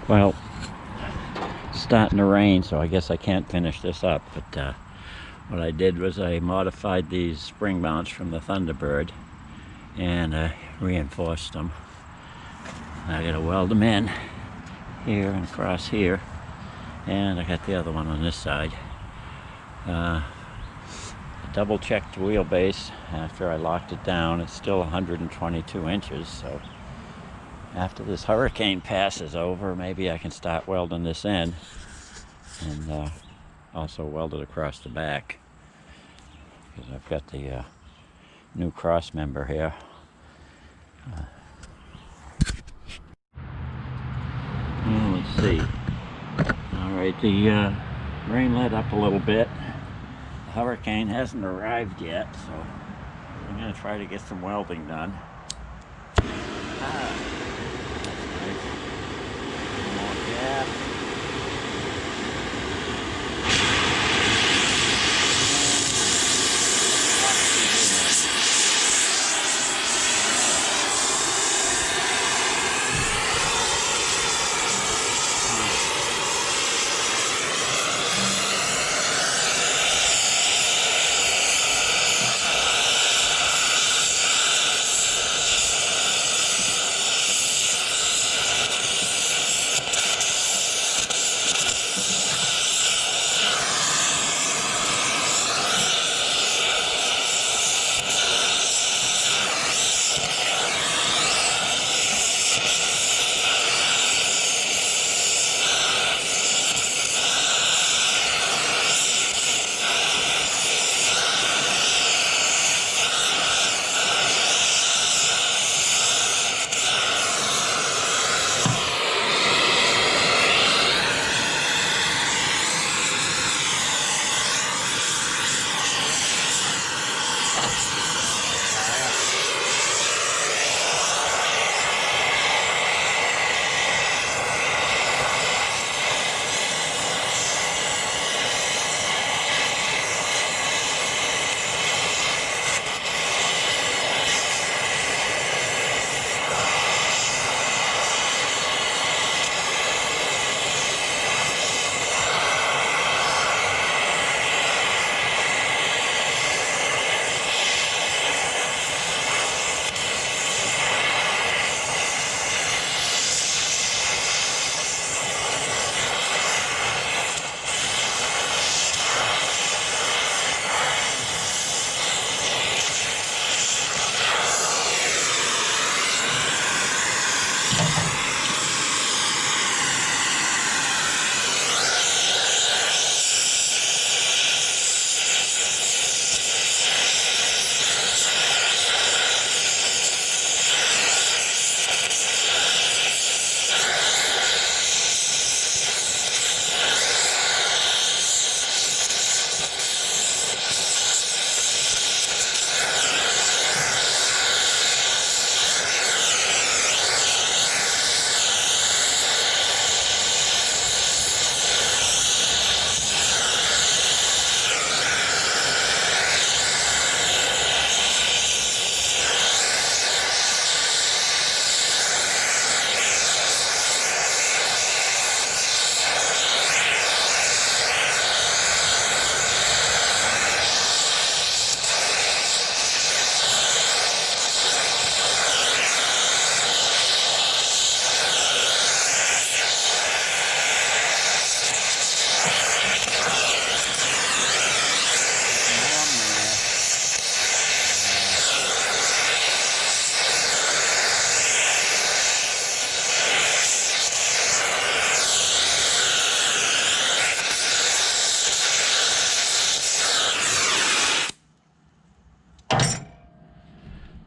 Well, it's starting to rain, so I guess I can't finish this up, but what I did was I modified these spring mounts from the Thunderbird and reinforced them. I gotta weld them in here and across here, and I got the other one on this side. Double checked the wheelbase after I locked it down. It's still 122 inches, so after this hurricane passes over, maybe I can start welding this in and also weld it across the back, because I've got the new cross member here. Well, let's see. Alright, the rain let up a little bit. The hurricane hasn't arrived yet, so I'm going to try to get some welding done. More gas.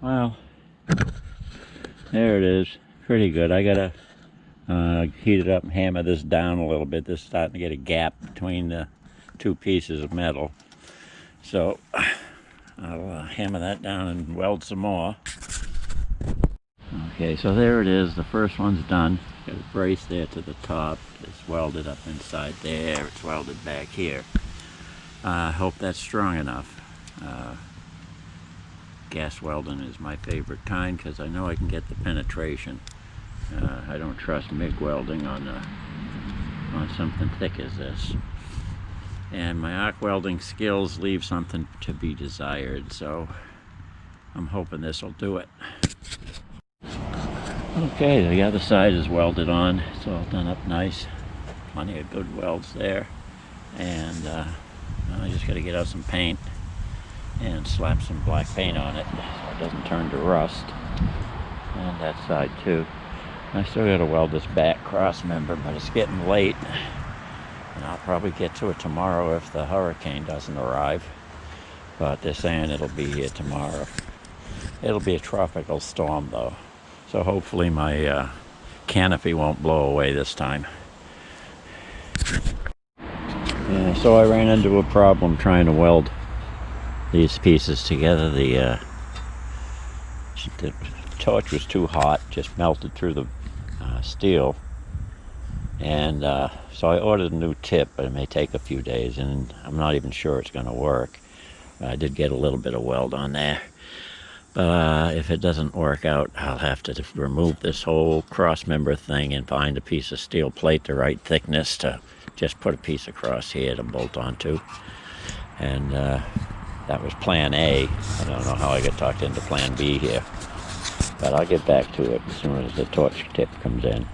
Well, there it is. Pretty good. I gotta heat it up and hammer this down a little bit. This is starting to get a gap between the two pieces of metal. So I'll hammer that down and weld some more. Okay, so there it is. The first one's done. Got a brace there to the top. It's welded up inside there. It's welded back here. I hope that's strong enough. Gas welding is my favorite kind because I know I can get the penetration. I don't trust MIG welding on something thick as this. And my arc welding skills leave something to be desired, so I'm hoping this will do it. Okay, the other side is welded on. It's all done up nice. Plenty of good welds there. And I just got to get out some paint and slap some black paint on it so it doesn't turn to rust. And that side too. I still got to weld this back cross member, but it's getting late. And I'll probably get to it tomorrow if the hurricane doesn't arrive. But they're saying it'll be here tomorrow. It'll be a tropical storm though. So hopefully my canopy won't blow away this time. Yeah, so I ran into a problem trying to weld these pieces together. The torch was too hot, just melted through the steel. And so I ordered a new tip, but it may take a few days, and I'm not even sure it's going to work. I did get a little bit of weld on there. But if it doesn't work out, I'll have to remove this whole cross member thing and find a piece of steel plate the right thickness to just put a piece across here to bolt onto. And that was plan A. I don't know how I got talked into plan B here. But I'll get back to it as soon as the torch tip comes in.